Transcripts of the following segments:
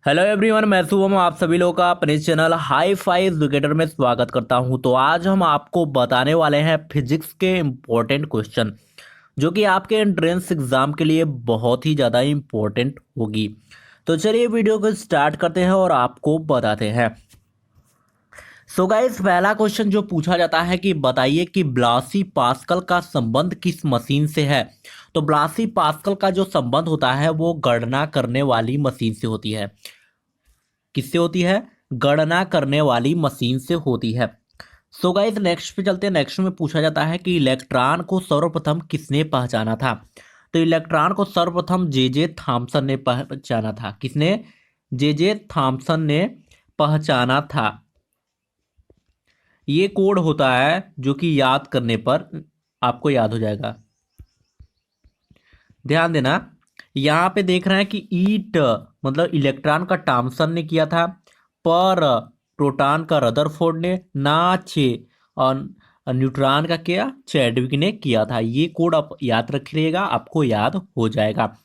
Hello everyone, मैं शुभम आप सभी लोगों का अपने चैनल हाई फाई एजुकेटर में स्वागत करता हूं। तो आज हम आपको बताने वाले हैं फिजिक्स के इम्पोर्टेंट क्वेश्चन जो कि आपके एंट्रेंस एग्जाम के लिए बहुत ही ज़्यादा इम्पोर्टेंट होगी। तो चलिए वीडियो को स्टार्ट करते हैं और आपको बताते हैं। सो गाइस, पहला क्वेश्चन जो पूछा जाता है कि बताइए कि ब्लासी पास्कल का संबंध किस मशीन से है। तो ब्लासी पास्कल का जो संबंध होता है वो गणना करने वाली मशीन से होती है। किससे होती है? गणना करने वाली मशीन से होती है। सो गाइस, नेक्स्ट पे चलते हैं। नेक्स्ट में पूछा जाता है कि इलेक्ट्रॉन को सर्वप्रथम किसने पहचाना था। तो इलेक्ट्रॉन को सर्वप्रथम जे जे थॉम्सन ने पहचाना था। किसने? जे जे थॉम्सन ने पहचाना था। ये कोड होता है जो कि याद करने पर आपको याद हो जाएगा। ध्यान देना, यहाँ पे देख रहे हैं कि ईट मतलब इलेक्ट्रॉन का थॉम्सन ने किया था, पर प्रोटॉन का रदरफोर्ड ने, नाचे और न्यूट्रॉन का क्या चैडविक ने किया था। ये कोड आप याद रखिएगा, आपको याद हो जाएगा।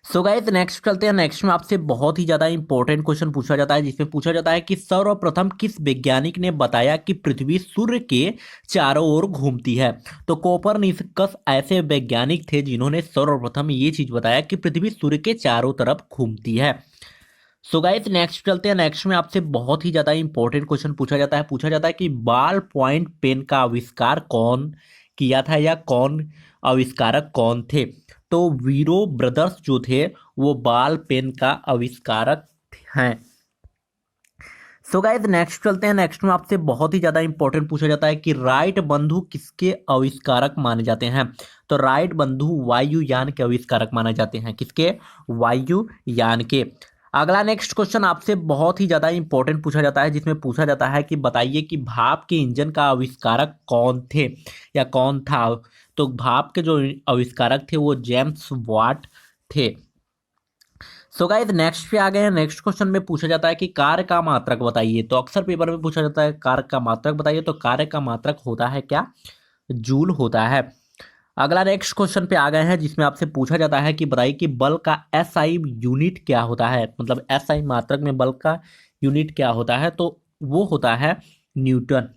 सो गाइस, नेक्स्ट चलते हैं। नेक्स्ट में आपसे बहुत ही ज्यादा इंपॉर्टेंट क्वेश्चन पूछा जाता है, जिसमें पूछा जाता है कि सर्वप्रथम किस वैज्ञानिक ने बताया कि पृथ्वी सूर्य के चारों ओर घूमती है। तो कोपरनिकस ऐसे वैज्ञानिक थे जिन्होंने सर्वप्रथम ये चीज बताया कि पृथ्वी सूर्य के चारों तरफ घूमती है। सो गाइस, नेक्स्ट चलते हैं। नेक्स्ट में आपसे बहुत ही ज्यादा इंपॉर्टेंट क्वेश्चन पूछा जाता है कि बॉल पॉइंट पेन का आविष्कार कौन किया था या कौन आविष्कारक कौन थे। तो वीरो ब्रदर्स जो थे वो बॉल पेन का आविष्कारक हैं। सो गाइस, नेक्स्ट चलते हैं। नेक्स्ट में आपसे बहुत ही ज्यादा इंपॉर्टेंट पूछा जाता है कि राइट बंधु किसके आविष्कारक माने जाते हैं। तो राइट बंधु वायुयान के आविष्कारक माने जाते हैं। किसके? वायुयान के। अगला नेक्स्ट क्वेश्चन आपसे बहुत ही ज्यादा इंपॉर्टेंट पूछा जाता है, जिसमें पूछा जाता है कि बताइए कि भाप के इंजन का आविष्कारक कौन थे या कौन था। तो भाप के जो आविष्कारक थे वो जेम्स वाट थे। सो गाइस, नेक्स्ट पे आ गए हैं। नेक्स्ट क्वेश्चन में पूछा जाता है कि कार्य का मात्रक बताइए। तो अक्सर पेपर में पूछा जाता है कार्य का मात्रक बताइए। तो कार्य का मात्रक होता है क्या? जूल होता है। अगला नेक्स्ट क्वेश्चन पे आ गए हैं, जिसमें आपसे पूछा जाता है कि बताइए कि बल का एसआई यूनिट क्या होता है। मतलब एसआई मात्रक में बल का यूनिट क्या होता है। तो वो होता है न्यूटन।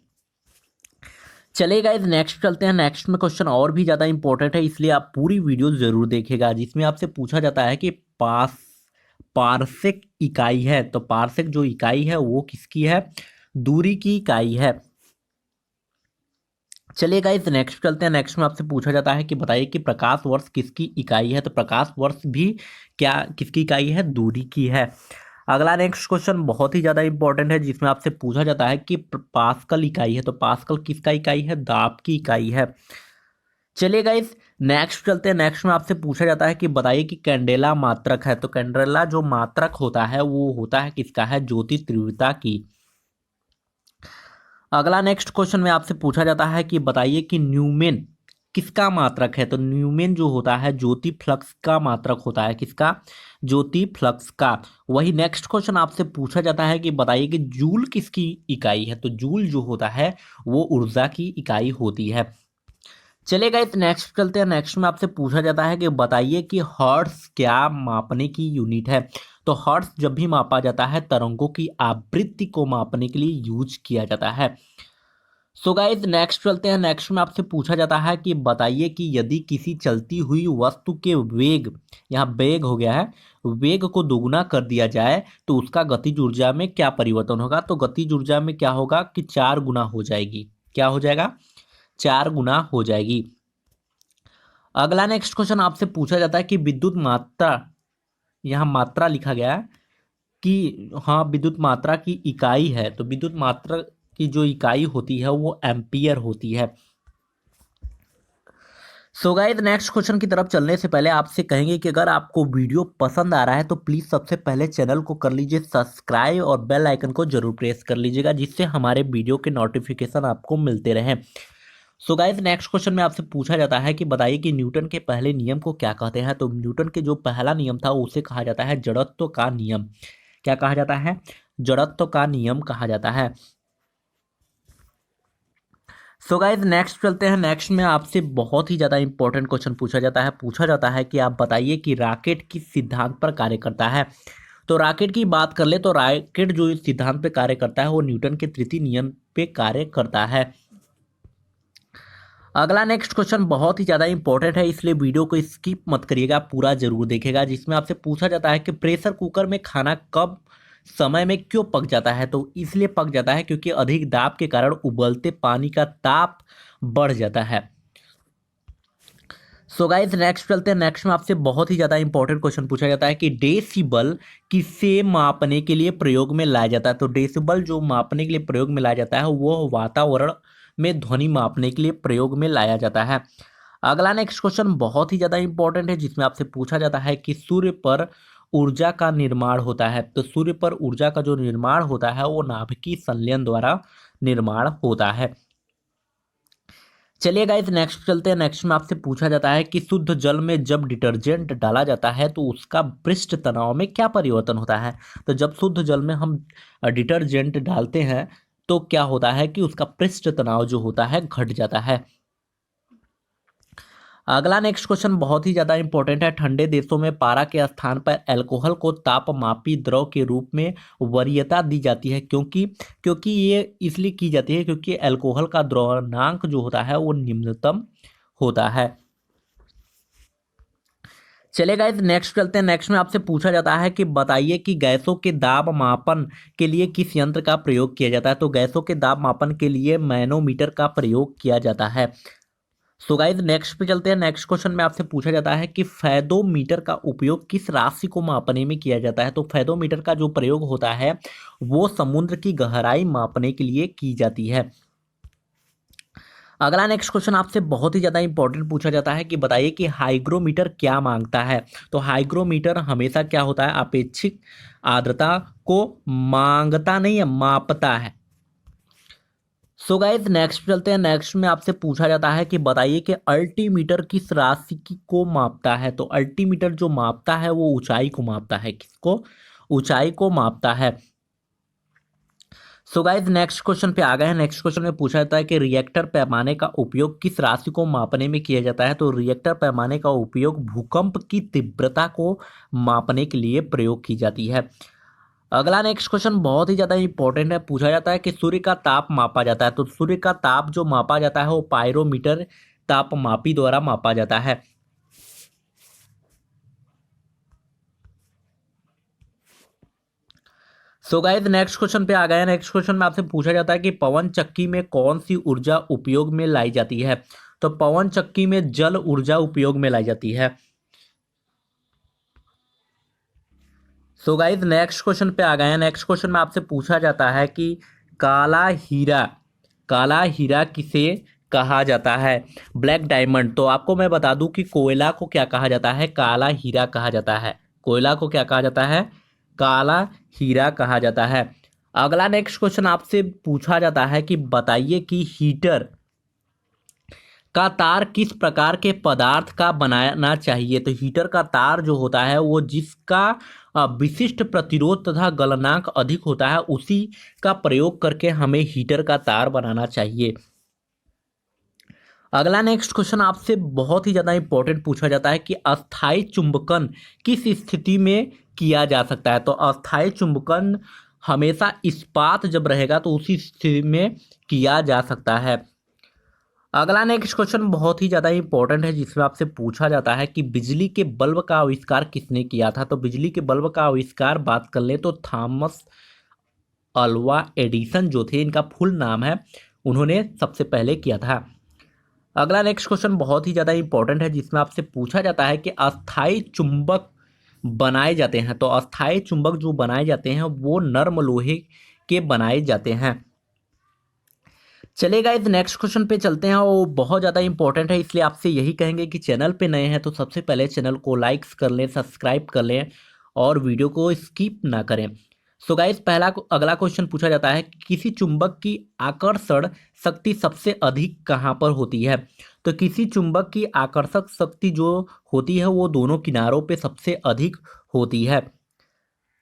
चलिए गाइस, नेक्स्ट चलते हैं। नेक्स्ट में क्वेश्चन और भी ज़्यादा इंपॉर्टेंट है, इसलिए आप पूरी वीडियो जरूर देखिएगा। जिसमें आपसे पूछा जाता है कि पार्सेक इकाई है। तो पार्सेक जो इकाई है वो किसकी है? दूरी की इकाई है। चलिए गाइस, नेक्स्ट चलते हैं। नेक्स्ट में आपसे पूछा जाता है कि बताइए कि प्रकाश वर्ष किसकी इकाई है। तो प्रकाश वर्ष भी क्या किसकी इकाई है? दूरी की है। अगला नेक्स्ट क्वेश्चन बहुत ही ज्यादा इंपॉर्टेंट है, जिसमें आपसे पूछा जाता है कि पास्कल इकाई है। तो पास्कल किसका इकाई है? दाब की इकाई है। चलिए गाइस, नेक्स्ट चलते हैं। नेक्स्ट में आपसे पूछा जाता है कि बताइए कि कैंडेला मात्रक है। तो कैंडेला जो मात्रक होता है वो होता है किसका? है ज्योति तीव्रता की। अगला नेक्स्ट क्वेश्चन में आपसे पूछा जाता है कि बताइए कि न्यूमेन किसका मात्रक है। तो न्यूमेन जो होता है ज्योति फ्लक्स का मात्रक होता है। किसका? ज्योति फ्लक्स का। वही नेक्स्ट क्वेश्चन आपसे पूछा जाता है कि बताइए कि जूल किसकी इकाई है। तो जूल जो होता है वो ऊर्जा की इकाई होती है। चलेगा, इस नेक्स्ट चलते हैं। नेक्स्ट में आपसे पूछा जाता है कि बताइए कि हर्ट्ज क्या मापने की यूनिट है। तो हर्ट्ज जब भी मापा जाता है तरंगों की आवृत्ति को मापने के लिए यूज किया जाता है। सो गाइस, नेक्स्ट चलते हैं। नेक्स्ट में आपसे पूछा जाता है कि बताइए कि यदि किसी चलती हुई वस्तु के वेग, यहाँ वेग हो गया है, वेग को दोगुना कर दिया जाए तो उसका गतिज ऊर्जा में क्या परिवर्तन होगा। तो गतिज ऊर्जा में क्या होगा कि 4 गुना हो जाएगी। क्या हो जाएगा? 4 गुना हो जाएगी। अगला नेक्स्ट क्वेश्चन आपसे पूछा जाता है कि विद्युत मात्रा, यहाँ मात्रा लिखा गया है कि हाँ विद्युत मात्रा की इकाई है। तो विद्युत मात्रा की जो इकाई होती है वो एम्पियर होती है। सो गाइस, नेक्स्ट क्वेश्चन की तरफ चलने से पहले आपसे कहेंगे कि अगर आपको वीडियो पसंद आ रहा है तो प्लीज़ सबसे पहले चैनल को कर लीजिए सब्सक्राइब और बेल आइकन को जरूर प्रेस कर लीजिएगा, जिससे हमारे वीडियो के नोटिफिकेशन आपको मिलते रहें। सो गाइस, नेक्स्ट क्वेश्चन में आपसे पूछा जाता है कि बताइए कि न्यूटन के पहले नियम को क्या कहते हैं। तो न्यूटन के जो पहला नियम था उसे कहा जाता है जड़त्व का नियम। क्या कहा जाता है? जड़त्व का नियम कहा जाता है। सो गाइस, नेक्स्ट चलते हैं। नेक्स्ट में आपसे बहुत ही ज़्यादा इंपॉर्टेंट क्वेश्चन पूछा जाता है कि आप बताइए कि रॉकेट किस सिद्धांत पर कार्य करता है। तो रॉकेट की बात कर ले तो रॉकेट जो इस सिद्धांत पे कार्य करता है वो न्यूटन के तृतीय नियम पे कार्य करता है। अगला नेक्स्ट क्वेश्चन बहुत ही ज़्यादा इंपॉर्टेंट है, इसलिए वीडियो को स्किप मत करिएगा, पूरा जरूर देखिएगा। जिसमें आपसे पूछा जाता है कि प्रेशर कुकर में खाना कब समय में क्यों पक जाता है। तो इसलिए पक जाता है क्योंकि अधिक दाब के कारण उबलते पानी का ताप बढ़ जाता है। सो गाइस नेक्स्ट चलते हैं। नेक्स्ट में आपसे बहुत ही ज़्यादा इंपॉर्टेंट क्वेश्चन पूछा जाता है कि डेसिबल किसे मापने के लिए प्रयोग में लाया जाता है। तो डेसिबल जो मापने के लिए प्रयोग में लाया जाता है वो वातावरण में ध्वनि मापने के लिए प्रयोग में लाया जाता है। अगला नेक्स्ट क्वेश्चन बहुत ही ज़्यादा इंपॉर्टेंट है, जिसमें आपसे पूछा जाता है कि सूर्य पर ऊर्जा का निर्माण होता है। तो सूर्य पर ऊर्जा का जो निर्माण होता है वो नाभिकीय संलयन द्वारा निर्माण होता है। चलिए गाइस नेक्स्ट चलते हैं। नेक्स्ट में आपसे पूछा जाता है कि शुद्ध जल में जब डिटर्जेंट डाला जाता है तो उसका पृष्ठ तनाव में क्या परिवर्तन होता है। तो जब शुद्ध जल में हम डिटर्जेंट डालते हैं तो क्या होता है कि उसका पृष्ठ तनाव जो होता है घट जाता है। अगला नेक्स्ट क्वेश्चन बहुत ही ज़्यादा इंपॉर्टेंट है। ठंडे देशों में पारा के स्थान पर अल्कोहल को तापमापी द्रव के रूप में वरीयता दी जाती है, क्योंकि ये इसलिए की जाती है क्योंकि अल्कोहल का द्रवणांक जो होता है वो निम्नतम होता है। चलिए गाइस नेक्स्ट चलते हैं। नेक्स्ट में आपसे पूछा जाता है कि बताइए कि गैसों के दाब मापन के लिए किस यंत्र का प्रयोग किया जाता है। तो गैसों के दाब मापन के लिए मैनोमीटर का प्रयोग किया जाता है। सो गाइस नेक्स्ट पे चलते हैं। नेक्स्ट क्वेश्चन में आपसे पूछा जाता है कि फेदोमीटर का उपयोग किस राशि को मापने में किया जाता है। तो फेदोमीटर का जो प्रयोग होता है वो समुद्र की गहराई मापने के लिए की जाती है। अगला नेक्स्ट क्वेश्चन आपसे बहुत ही ज़्यादा इंपॉर्टेंट पूछा जाता है कि बताइए कि हाइग्रोमीटर क्या मांगता है। तो हाइग्रोमीटर हमेशा क्या होता है, अपेक्षित आर्द्रता को मांगता नहीं है, मापता है। सो गाइस नेक्स्ट चलते हैं। नेक्स्ट में आपसे पूछा जाता है कि बताइए कि अल्टीमीटर किस राशि को मापता है। तो अल्टीमीटर जो मापता है वो ऊंचाई को मापता है। किसको? ऊंचाई को मापता है। सो गाइस नेक्स्ट क्वेश्चन पे आ गए हैं। नेक्स्ट क्वेश्चन में पूछा जाता है कि रिएक्टर पैमाने का उपयोग किस राशि को मापने में किया जाता है। तो रिएक्टर पैमाने का उपयोग भूकंप की तीव्रता को मापने के लिए प्रयोग की जाती है। अगला नेक्स्ट क्वेश्चन बहुत ही ज़्यादा इंपॉर्टेंट है। पूछा जाता है कि सूर्य का ताप मापा जाता है। तो सूर्य का ताप जो मापा जाता है वो पायरोमीटर तापमापी द्वारा मापा जाता है। सो गाइस नेक्स्ट क्वेश्चन पे आ गए हैं। नेक्स्ट क्वेश्चन में आपसे पूछा जाता है कि पवन चक्की में कौन सी ऊर्जा उपयोग में लाई जाती है। तो पवन चक्की में जल ऊर्जा उपयोग में लाई जाती है। सो गाइस नेक्स्ट क्वेश्चन पे आ गए हैं। नेक्स्ट क्वेश्चन में आपसे पूछा जाता है कि काला हीरा काला हीरा किसे कहा जाता है। Black diamond. तो आपको मैं बता दूं कि कोयला को क्या कहा जाता है, काला हीरा कहा जाता है। कोयला को क्या कहा जाता है, काला हीरा कहा जाता है। अगला नेक्स्ट क्वेश्चन आपसे पूछा जाता है कि बताइए कि हीटर का तार किस प्रकार के पदार्थ का बनाना चाहिए। तो हीटर का तार जो होता है वो जिसका विशिष्ट प्रतिरोध तथा गलनांक अधिक होता है उसी का प्रयोग करके हमें हीटर का तार बनाना चाहिए। अगला नेक्स्ट क्वेश्चन आपसे बहुत ही ज़्यादा इंपॉर्टेंट पूछा जाता है कि अस्थायी चुंबकन किस स्थिति में किया जा सकता है। तो अस्थायी चुंबकन हमेशा इस्पात जब रहेगा तो उसी स्थिति में किया जा सकता है। अगला नेक्स्ट क्वेश्चन बहुत ही ज़्यादा इंपॉर्टेंट है, जिसमें आपसे पूछा जाता है कि बिजली के बल्ब का आविष्कार किसने किया था। तो बिजली के बल्ब का आविष्कार बात कर लें तो थॉमस अल्वा एडिसन जो थे, इनका फुल नाम है, उन्होंने सबसे पहले किया था। अगला नेक्स्ट क्वेश्चन बहुत ही ज़्यादा इंपॉर्टेंट है, जिसमें आपसे पूछा जाता है कि अस्थायी चुंबक बनाए जाते हैं। तो अस्थायी चुंबक जो बनाए जाते हैं वो नर्म लोहे के बनाए जाते हैं। चलेगा इस नेक्स्ट क्वेश्चन पे चलते हैं। वो बहुत ज़्यादा इंपॉर्टेंट है, इसलिए आपसे यही कहेंगे कि चैनल पे नए हैं तो सबसे पहले चैनल को लाइक्स कर लें, सब्सक्राइब कर लें और वीडियो को स्किप ना करें। सो गाइस अगला क्वेश्चन पूछा जाता है कि किसी चुंबक की आकर्षण शक्ति सबसे अधिक कहाँ पर होती है। तो किसी चुंबक की आकर्षक शक्ति जो होती है वो दोनों किनारों पे सबसे अधिक होती है।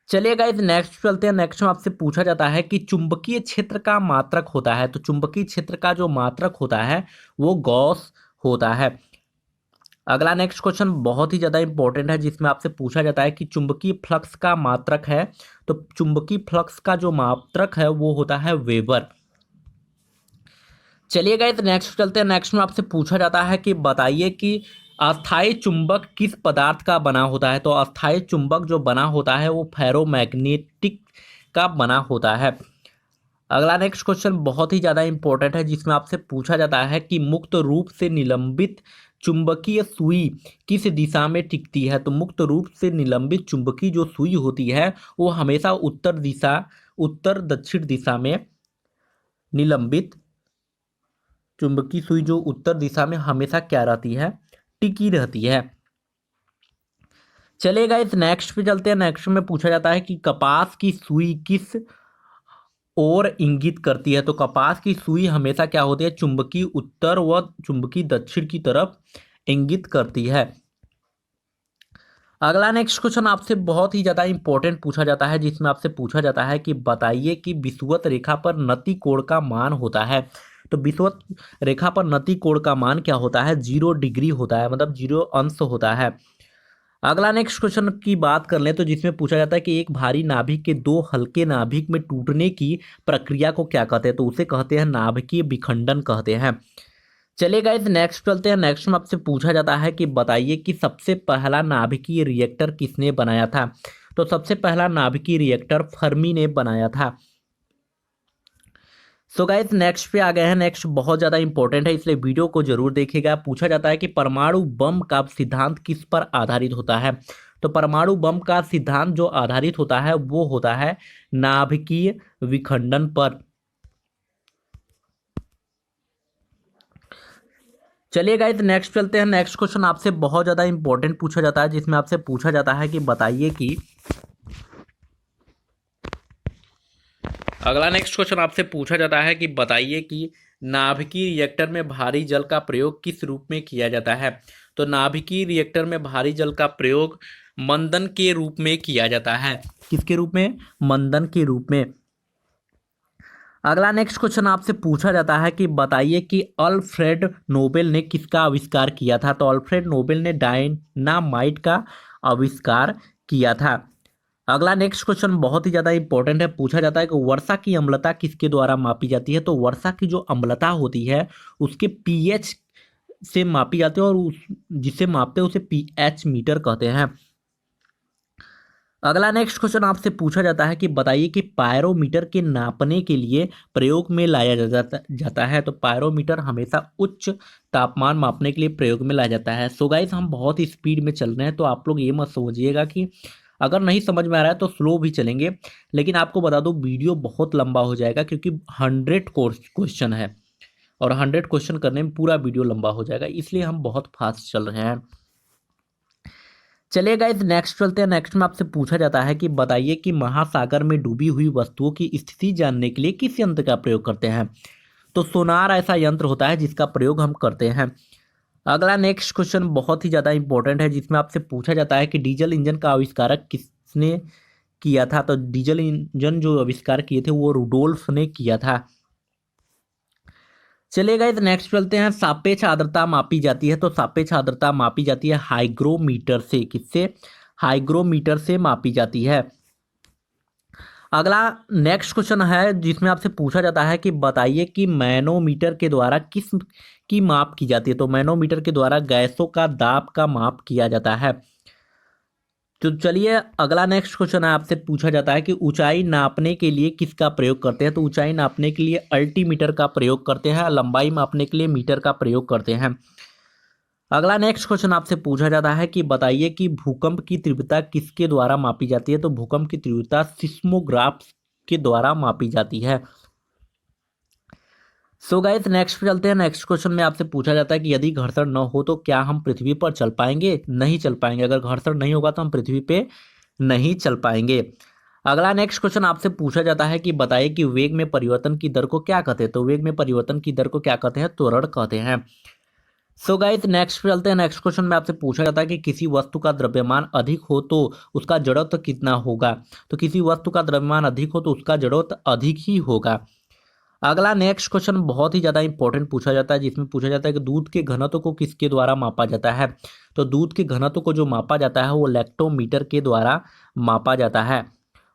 चलिए गाइस नेक्स्ट चलते हैं। नेक्स्ट में आपसे पूछा जाता है कि चुंबकीय क्षेत्र का मात्रक होता है। तो चुंबकीय क्षेत्र का जो मात्रक होता है वो गॉस होता है। अगला नेक्स्ट क्वेश्चन बहुत ही ज़्यादा इंपॉर्टेंट है, जिसमें आपसे पूछा जाता है कि चुंबकीय फ्लक्स का मात्रक है। तो चुंबकीय फ्लक्स का जो मात्रक है वो होता है वेबर। चलिए गाइस नेक्स्ट चलते हैं। नेक्स्ट में आपसे पूछा जाता है कि बताइए कि अस्थायी चुंबक किस पदार्थ का बना होता है। तो अस्थायी चुंबक जो बना होता है वो फेरोमैग्नेटिक का बना होता है। अगला नेक्स्ट क्वेश्चन बहुत ही ज़्यादा इंपॉर्टेंट है, जिसमें आपसे पूछा जाता है कि मुक्त रूप से निलंबित चुंबकीय सुई किस दिशा में टिकती है। तो मुक्त रूप से निलंबित चुंबकीय जो सुई होती है वो हमेशा उत्तर दक्षिण दिशा में निलंबित चुंबकीय सुई जो उत्तर दिशा में हमेशा क्या रहती है, टिकी रहती है। चलेगा इस नेक्स्ट पे चलते हैं। नेक्स्ट में पूछा जाता है कि कपास की सुई किस ओर इंगित करती है। तो कपास की सुई हमेशा क्या होती है, चुंबकीय उत्तर व चुंबकीय दक्षिण की तरफ इंगित करती है। अगला नेक्स्ट क्वेश्चन आपसे बहुत ही ज्यादा इंपॉर्टेंट पूछा जाता है, जिसमें आपसे पूछा जाता है कि बताइए कि विषुवत रेखा पर नति कोण का मान होता है। तो विषुवत रेखा पर नति कोण का मान क्या होता है, 0 डिग्री होता है, मतलब 0 अंश होता है। अगला नेक्स्ट क्वेश्चन की बात कर लें तो जिसमें पूछा जाता है कि एक भारी नाभिक के दो हल्के नाभिक में टूटने की प्रक्रिया को क्या कहते हैं। तो उसे कहते हैं नाभिकीय विखंडन कहते हैं। चलिए इस नेक्स्ट चलते हैं। नेक्स्ट में आपसे पूछा जाता है कि बताइए कि सबसे पहला नाभिकीय रिएक्टर किसने बनाया था। तो सबसे पहला नाभिकीय रिएक्टर फर्मी ने बनाया था। सो गाइस नेक्स्ट पे आ गए हैं। नेक्स्ट बहुत ज़्यादा इंपॉर्टेंट है, इसलिए वीडियो को जरूर देखिएगा। पूछा जाता है कि परमाणु बम का सिद्धांत किस पर आधारित होता है। तो परमाणु बम का सिद्धांत जो आधारित होता है वो होता है नाभिकीय विखंडन पर। चलिए गाइस नेक्स्ट चलते हैं। नेक्स्ट क्वेश्चन आपसे बहुत ज़्यादा इंपॉर्टेंट पूछा जाता है, जिसमें आपसे पूछा जाता है कि बताइए कि अगला नेक्स्ट क्वेश्चन आपसे पूछा जाता है कि बताइए कि नाभिकीय रिएक्टर में भारी जल का प्रयोग किस रूप में किया जाता है। तो नाभिकीय रिएक्टर में भारी जल का प्रयोग मंदन के रूप में किया जाता है। किसके रूप में, मंदन के रूप में। अगला नेक्स्ट क्वेश्चन आपसे पूछा जाता है कि बताइए कि अल्फ्रेड नोबेल ने किसका आविष्कार किया था। तो अल्फ्रेड नोबेल ने डायनामाइट का आविष्कार किया था। अगला नेक्स्ट क्वेश्चन बहुत ही ज़्यादा इंपॉर्टेंट है। पूछा जाता है कि वर्षा की अम्लता किसके द्वारा मापी जाती है। तो वर्षा की जो अम्लता होती है उसके पीएच से मापी जाती है, और उस जिसे मापते हैं उसे पीएच मीटर कहते हैं। अगला नेक्स्ट क्वेश्चन आपसे पूछा जाता है कि बताइए कि पायरोमीटर के नापने के लिए प्रयोग में लाया जाता है। तो पायरोमीटर हमेशा उच्च तापमान मापने के लिए प्रयोग में लाया जाता है। सो गाइस हम बहुत ही स्पीड में चल रहे हैं, तो आप लोग ये मत सोचिएगा कि अगर नहीं समझ में आ रहा है तो स्लो भी चलेंगे, लेकिन आपको बता दूं वीडियो बहुत लंबा हो जाएगा, क्योंकि 100 क्वेश्चन है और 100 क्वेश्चन करने में पूरा वीडियो लंबा हो जाएगा, इसलिए हम बहुत फास्ट चल रहे हैं। चलिए गाइस नेक्स्ट चलते हैं। नेक्स्ट में आपसे पूछा जाता है कि बताइए कि महासागर में डूबी हुई वस्तुओं की स्थिति जानने के लिए किस यंत्र का प्रयोग करते हैं। तो सोनार ऐसा यंत्र होता है जिसका प्रयोग हम करते हैं। अगला नेक्स्ट क्वेश्चन बहुत ही ज़्यादा इंपॉर्टेंट है, जिसमें आपसे पूछा जाता है कि डीजल इंजन का आविष्कारक किसने किया था। तो डीजल इंजन जो आविष्कार किए थे वो रुडोल्फ ने किया था। चलिएगा इस नेक्स्ट चलते हैं। सापेक्ष आर्द्रता मापी जाती है। तो सापेक्ष आर्द्रता मापी जाती है हाइग्रोमीटर से। किससे, हाइग्रोमीटर से मापी जाती है। अगला नेक्स्ट क्वेश्चन है, जिसमें आपसे पूछा जाता है कि बताइए कि मैनोमीटर के द्वारा किस की माप की जाती है। तो मैनोमीटर के द्वारा गैसों का दाब का माप किया जाता है। तो चलिए अगला नेक्स्ट क्वेश्चन है, आपसे पूछा जाता है कि ऊंचाई नापने के लिए किसका प्रयोग करते हैं। तो ऊंचाई नापने के लिए अल्टीमीटर का प्रयोग करते हैं, लंबाई मापने के लिए मीटर का प्रयोग करते हैं। अगला नेक्स्ट क्वेश्चन आपसे पूछा जाता है कि बताइए कि भूकंप की तीव्रता किसके द्वारा मापी जाती है। तो भूकंप की तीव्रता सिस्मोग्राफ के द्वारा मापी जाती है। सो गाइस नेक्स्ट पे चलते हैं। नेक्स्ट क्वेश्चन में आपसे पूछा जाता है कि यदि घर्षण न हो तो क्या हम पृथ्वी पर चल पाएंगे, नहीं चल पाएंगे। अगर घर्षण नहीं होगा तो हम पृथ्वी पे नहीं चल पाएंगे। अगला नेक्स्ट क्वेश्चन आपसे पूछा जाता है कि बताइए कि वेग में परिवर्तन की दर को क्या कहते हैं। तो वेग में परिवर्तन की दर को क्या कहते हैं, त्वरण कहते हैं। सो गाइस नेक्स्ट पे चलते हैं। नेक्स्ट क्वेश्चन में आपसे पूछा जाता है कि किसी वस्तु का द्रव्यमान अधिक हो तो उसका जड़त्व कितना होगा। तो किसी वस्तु का द्रव्यमान अधिक हो तो उसका जड़त्व अधिक ही होगा। अगला नेक्स्ट क्वेश्चन बहुत ही ज़्यादा इंपॉर्टेंट पूछा जाता है, जिसमें पूछा जाता है कि दूध के घनत्व को किसके द्वारा मापा जाता है। तो दूध के घनत्व को जो मापा जाता है वो लैक्टोमीटर के द्वारा मापा जाता है।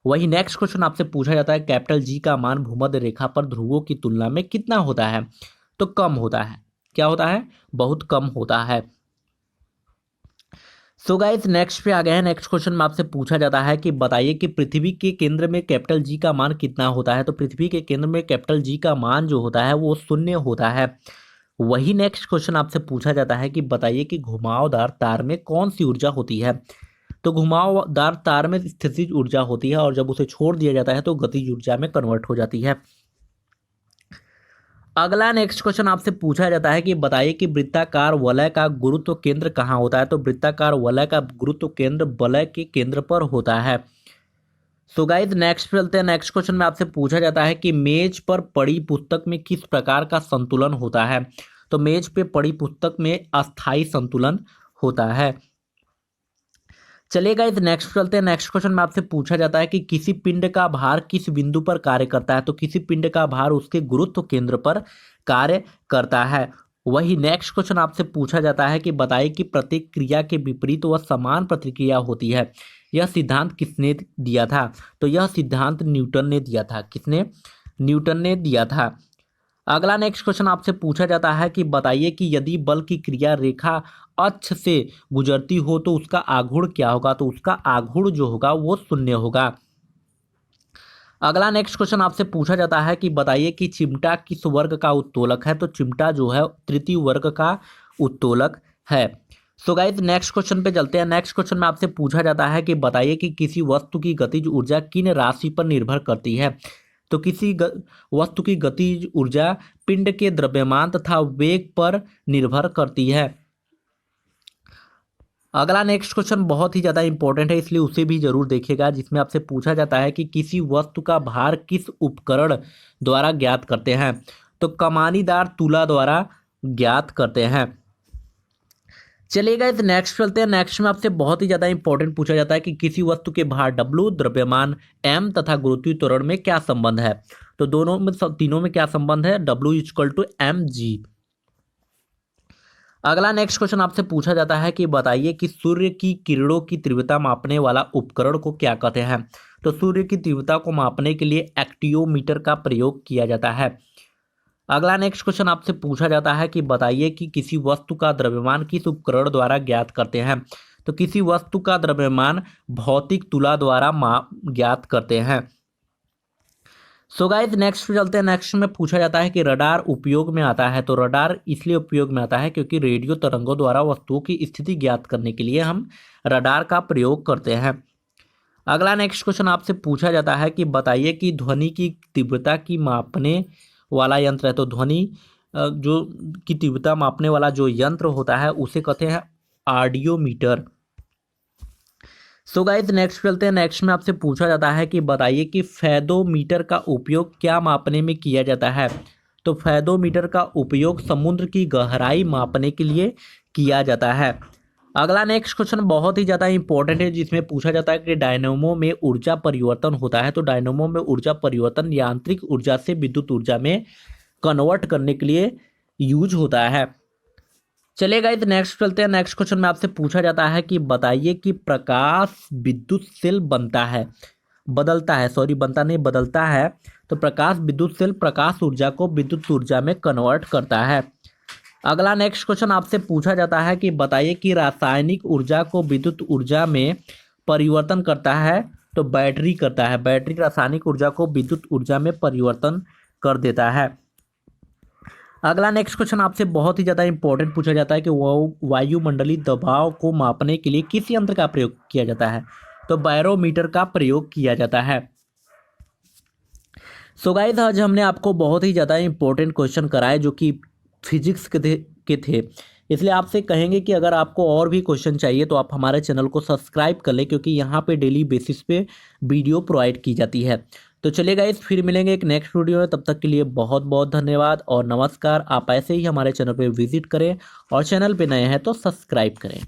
वही नेक्स्ट क्वेश्चन आपसे पूछा जाता है कैपिटल जी का मान भूमध्य रेखा पर ध्रुवों की तुलना में कितना होता है। तो कम होता है। क्या होता है? बहुत कम होता है। सो गाइस नेक्स्ट पे आ गए हैं। नेक्स्ट क्वेश्चन में आपसे पूछा जाता है कि बताइए कि पृथ्वी के केंद्र में कैपिटल जी का मान कितना होता है। तो पृथ्वी के केंद्र में कैपिटल जी का मान जो होता है वो 0 होता है। वही नेक्स्ट क्वेश्चन आपसे पूछा जाता है कि बताइए कि घुमावदार तार में कौन सी ऊर्जा होती है। तो घुमावदार तार में स्थितिज ऊर्जा होती है और जब उसे छोड़ दिया जाता है तो गतिज ऊर्जा में कन्वर्ट हो जाती है। अगला नेक्स्ट क्वेश्चन आपसे पूछा जाता है कि बताइए कि वृत्ताकार वलय का गुरुत्व केंद्र कहाँ होता है। तो वृत्ताकार वलय का गुरुत्व केंद्र वलय के केंद्र पर होता है। सो गाइस नेक्स्ट चलते हैं। नेक्स्ट क्वेश्चन में आपसे पूछा जाता है कि मेज पर पड़ी पुस्तक में किस प्रकार का संतुलन होता है। तो मेज पे पड़ी पुस्तक में अस्थायी संतुलन होता है। चलिए गाइस नेक्स्ट चलते हैं। नेक्स्ट क्वेश्चन में आपसे पूछा जाता है कि किसी पिंड का भार किस बिंदु पर कार्य करता है। तो किसी पिंड का भार उसके गुरुत्व केंद्र पर कार्य करता है। वही नेक्स्ट क्वेश्चन आपसे पूछा जाता है कि बताइए कि प्रत्येक क्रिया के विपरीत व समान प्रतिक्रिया होती है। यह सिद्धांत किसने दिया था। तो यह सिद्धांत न्यूटन ने दिया था। किसने? न्यूटन ने दिया था। अगला नेक्स्ट क्वेश्चन आपसे पूछा जाता है कि बताइए कि यदि बल की क्रिया रेखा अक्ष से गुजरती हो तो उसका आघूर्ण क्या होगा। तो उसका आघूर्ण जो होगा वो 0 होगा। अगला नेक्स्ट क्वेश्चन आपसे पूछा जाता है कि बताइए कि चिमटा किस वर्ग का उत्तोलक है। तो चिमटा जो है तृतीय वर्ग का उत्तोलक है। सो गाइस नेक्स्ट क्वेश्चन पे चलते हैं। नेक्स्ट क्वेश्चन में आपसे पूछा जाता है कि बताइए कि किसी वस्तु की गतिज ऊर्जा किन राशि पर निर्भर करती है। तो किसी वस्तु की गतिज ऊर्जा पिंड के द्रव्यमान तथा वेग पर निर्भर करती है। अगला नेक्स्ट क्वेश्चन बहुत ही ज़्यादा इंपॉर्टेंट है, इसलिए उसे भी जरूर देखिएगा, जिसमें आपसे पूछा जाता है कि किसी वस्तु का भार किस उपकरण द्वारा ज्ञात करते हैं। तो कमानीदार तुला द्वारा ज्ञात करते हैं। चलिएगा इस नेक्स्ट चलते हैं। नेक्स्ट में आपसे बहुत ही ज़्यादा इंपॉर्टेंट पूछा जाता है कि किसी वस्तु के भार W, द्रव्यमान M तथा गुरुत्वीय त्वरण में क्या संबंध है। तो दोनों में तीनों में क्या संबंध है? W=mg। अगला नेक्स्ट क्वेश्चन आपसे पूछा जाता है कि बताइए कि सूर्य की किरणों की तीव्रता मापने वाला उपकरण को क्या कहते हैं। तो सूर्य की तीव्रता को मापने के लिए एक्टियोमीटर का प्रयोग किया जाता है। अगला नेक्स्ट क्वेश्चन आपसे पूछा जाता है कि बताइए कि किसी वस्तु का द्रव्यमान किस उपकरण द्वारा ज्ञात करते हैं। तो किसी वस्तु का द्रव्यमान भौतिक तुला द्वारा ज्ञात करते हैं। सो गाइस नेक्स्ट चलते हैं। नेक्स्ट में पूछा जाता है कि रडार उपयोग में आता है। तो रडार इसलिए उपयोग में आता है क्योंकि रेडियो तरंगों द्वारा वस्तुओं की स्थिति ज्ञात करने के लिए हम रडार का प्रयोग करते हैं। अगला नेक्स्ट क्वेश्चन आपसे पूछा जाता है कि बताइए कि ध्वनि की तीव्रता की मापने वाला यंत्र है। तो ध्वनि जो की तीव्रता मापने वाला जो यंत्र होता है उसे कहते हैं ऑडियोमीटर। सो गाइस नेक्स्ट चलते हैं। नेक्स्ट में आपसे पूछा जाता है कि बताइए कि फेदोमीटर का उपयोग क्या मापने में किया जाता है। तो फेदोमीटर का उपयोग समुद्र की गहराई मापने के लिए किया जाता है। अगला नेक्स्ट क्वेश्चन बहुत ही ज़्यादा इंपॉर्टेंट है, जिसमें पूछा जाता है कि डायनेमो में ऊर्जा परिवर्तन होता है। तो डायनेमो में ऊर्जा परिवर्तन यांत्रिक ऊर्जा से विद्युत ऊर्जा में कन्वर्ट करने के लिए यूज होता है। चलेगा इस नेक्स्ट चलते हैं। नेक्स्ट क्वेश्चन में आपसे पूछा जाता है कि बताइए कि प्रकाश विद्युत सेल बनता है बदलता है। तो प्रकाश विद्युत सेल प्रकाश ऊर्जा को विद्युत ऊर्जा में कन्वर्ट करता है। अगला नेक्स्ट क्वेश्चन आपसे पूछा जाता है कि बताइए कि रासायनिक ऊर्जा को विद्युत ऊर्जा में परिवर्तन करता है। तो बैटरी करता है। बैटरी रासायनिक ऊर्जा को विद्युत ऊर्जा में परिवर्तन कर देता है। अगला नेक्स्ट क्वेश्चन आपसे बहुत ही ज़्यादा इंपॉर्टेंट पूछा जाता है कि वायुमंडलीय दबाव को मापने के लिए किस यंत्र का प्रयोग किया जाता है। तो बैरोमीटर का प्रयोग किया जाता है। सो गाइस आज हमने आपको बहुत ही ज़्यादा इंपॉर्टेंट क्वेश्चन कराए जो कि फिजिक्स के थे। इसलिए आपसे कहेंगे कि अगर आपको और भी क्वेश्चन चाहिए तो आप हमारे चैनल को सब्सक्राइब कर लें, क्योंकि यहाँ पे डेली बेसिस पे वीडियो प्रोवाइड की जाती है। तो चलिए गाइस फिर मिलेंगे एक नेक्स्ट वीडियो में। तब तक के लिए बहुत बहुत धन्यवाद और नमस्कार। आप ऐसे ही हमारे चैनल पे विजिट करें और चैनल पे नए हैं तो सब्सक्राइब करें।